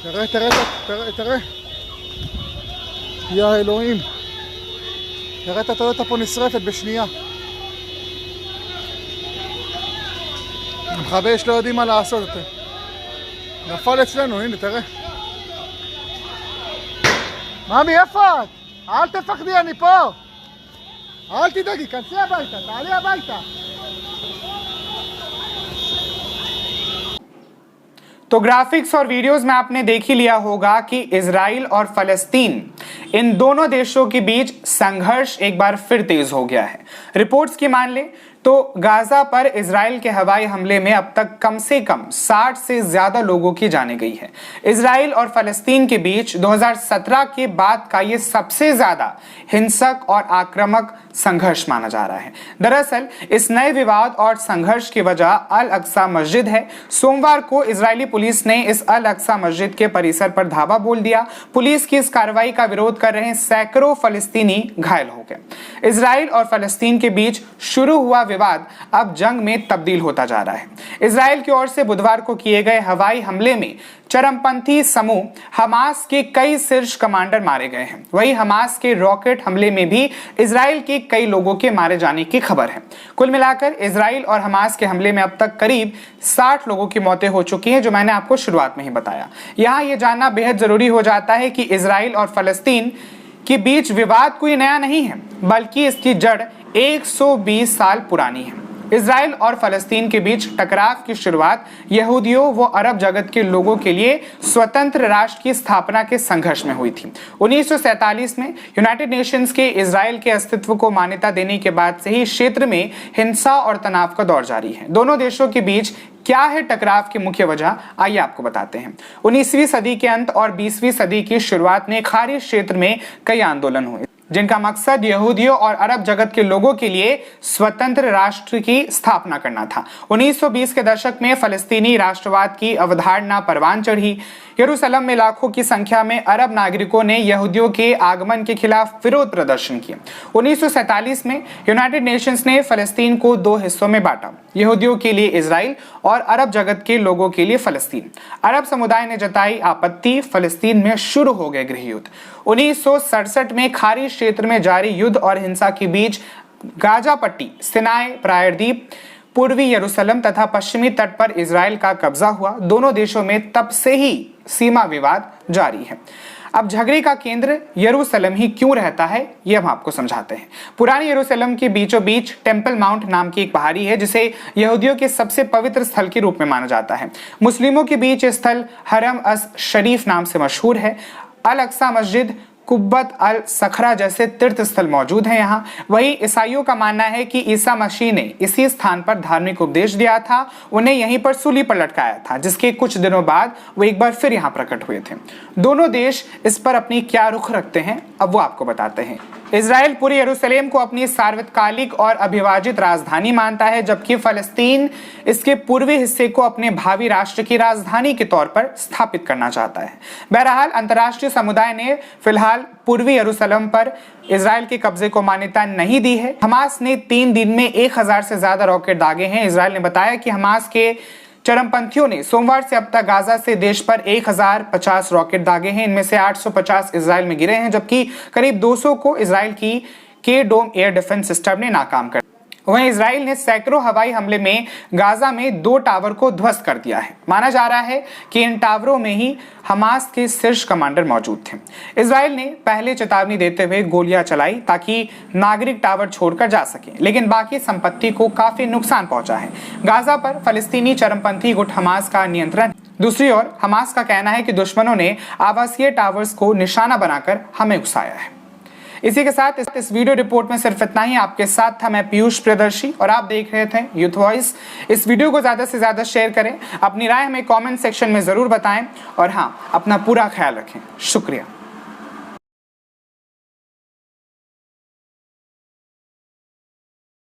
תראה. יא אלוהים. תראה את הטויוטה פה נשרפת בשנייה. מכבי אש לא יודעים מה לעשות. נפל אצלנו, הנה תראה. ממי, איפה את? אל תפחדי, אני פה. אל תדאגי, כנסי הביתה, תעלי הביתה. तो ग्राफिक्स और वीडियोस में आपने देख ही लिया होगा कि इजराइल और फलस्तीन इन दोनों देशों के बीच संघर्ष एक बार फिर तेज हो गया है। रिपोर्ट्स की मान ले तो गाजा पर इजराइल के हवाई हमले में अब तक कम से कम 60 से ज्यादा लोगों की जाने गई है। इजराइल और फलस्तीन के बीच 2017 के बाद का ये सबसे ज्यादा हिंसक और आक्रामक संघर्ष माना जा रहा है। दरअसल इस नए विवाद और संघर्ष की वजह अल अक्सा मस्जिद है। सोमवार को इजरायली पुलिस ने इस अल अक्सा मस्जिद के परिसर पर धावा बोल दिया। पुलिस की इस कार्रवाई का विरोध कर रहे सैकड़ों फलस्तीनी घायल हो गए। इजराइल और फलस्तीन के बीच शुरू हुआ विवाद अब जंग में तब्दील होता जा रहा है। इजराइल की ओर से बुधवार को किए गए हवाई हमले में चरमपंथी समूह हमास के कई शीर्ष कमांडर मारे गए हैं। वहीं हमास के रॉकेट हमले में भी इजराइल के कई लोगों के मारे जाने की खबर है। कुल मिलाकर इजराइल और हमास के हमले में अब तक करीब 60 लोगों की मौतें हो चुकी हैं, जो मैंने आपको शुरुआत में ही बताया। यहाँ ये जानना बेहद जरूरी हो जाता है कि इजराइल और फलस्तीन के बीच विवाद कोई नया नहीं है, बल्कि इसकी जड़ 120 साल पुरानी है। इजराइल और फलस्तीन के बीच टकराव की शुरुआत यहूदियों व अरब जगत के लोगों के लिए स्वतंत्र राष्ट्र की स्थापना के संघर्ष में हुई थी। 1947 में यूनाइटेड नेशंस के इजराइल के अस्तित्व को मान्यता देने के बाद से ही क्षेत्र में हिंसा और तनाव का दौर जारी है। दोनों देशों के बीच क्या है टकराव की मुख्य वजह, आइए आपको बताते हैं। 19वीं सदी के अंत और 20वीं सदी की शुरुआत में खाड़ी क्षेत्र में कई आंदोलन हुए, जिनका मकसद यहूदियों और अरब जगत के लोगों के लिए स्वतंत्र राष्ट्र की स्थापना करना था। 1920 के दशक में फलस्तीनी राष्ट्रवाद की अवधारणा परवान चढ़ी। यरूशलेम में लाखों की संख्या में अरब नागरिकों ने यहूदियों के आगमन के खिलाफ विरोध प्रदर्शन किए। 1947 में यूनाइटेड नेशंस ने फलस्तीन को दो हिस्सों में बांटा, यहूदियों के लिए इजराइल और अरब जगत के लोगों के लिए फलस्तीन। अरब समुदाय ने जताई आपत्ति, फलस्तीन में शुरू हो गए गृह युद्ध। 1967 में खाड़ी क्षेत्र में जारी युद्ध और हिंसा के बीच गाजा पट्टी, सिनाई प्रायद्वीप, पूर्वी यरूशलेम तथा पश्चिमी तट पर इजराइल का कब्जा हुआ। दोनों देशों में तब से ही सीमा विवाद जारी है। अब झगड़े का केंद्र यरूशलेम ही क्यों रहता है, ये हम आपको समझाते हैं। पुरानी यरूशलेम के बीचों बीच टेम्पल माउंट नाम की एक पहाड़ी है, जिसे यहूदियों के सबसे पवित्र स्थल के रूप में माना जाता है। मुस्लिमों के बीच ये स्थल हरम अस शरीफ नाम से मशहूर है। अल अक्सा मस्जिद, कुब्बत अल सखरा जैसे तीर्थ स्थल मौजूद हैं यहाँ। वहीं ईसाइयों का मानना है कि ईसा मसीह ने इसी स्थान पर धार्मिक उपदेश दिया था, उन्हें यहीं पर सूली पर लटकाया था, जिसके कुछ दिनों बाद वो एक बार फिर यहाँ प्रकट हुए थे। दोनों देश इस पर अपनी क्या रुख रखते हैं, अब वो आपको बताते हैं। इजराइल पूरी यरूशलेम को अपनी सार्वकालिक और अविभाजित राजधानी मानता है, जबकि फलस्तीन इसके पूर्वी हिस्से को अपने भावी राष्ट्र की राजधानी के तौर पर स्थापित करना चाहता है। बहरहाल अंतर्राष्ट्रीय समुदाय ने फिलहाल पूर्वी यरूशलेम पर इजराइल के कब्जे को मान्यता नहीं दी है। हमास ने 3 दिन में 1000 से ज्यादा रॉकेट दागे हैं। इजराइल ने बताया कि हमास के चरमपंथियों ने सोमवार से अब तक गाजा से देश पर 1050 रॉकेट दागे हैं। इनमें से 850 इजराइल में गिरे हैं, जबकि करीब 200 को इजराइल की के डोम एयर डिफेंस सिस्टम ने नाकाम कर। वहीं इजराइल ने सैकड़ों हवाई हमले में गाजा में 2 टावर को ध्वस्त कर दिया है। माना जा रहा है कि इन टावरों में ही हमास के शीर्ष कमांडर मौजूद थे। इजराइल ने पहले चेतावनी देते हुए गोलियां चलाई ताकि नागरिक टावर छोड़कर जा सकें, लेकिन बाकी संपत्ति को काफी नुकसान पहुंचा है। गाजा पर फलस्तीनी चरमपंथी गुट हमास का नियंत्रण। दूसरी ओर हमास का कहना है कि दुश्मनों ने आवासीय टावर्स को निशाना बनाकर हमें उकसाया है। इसी के साथ इस वीडियो रिपोर्ट में सिर्फ इतना ही। आपके साथ था मैं पीयूष प्रियदर्शी और आप देख रहे थे यूथ वॉइस। इस वीडियो को ज्यादा से ज्यादा शेयर करें, अपनी राय हमें कमेंट सेक्शन में जरूर बताएं और हाँ, अपना पूरा ख्याल रखें। शुक्रिया।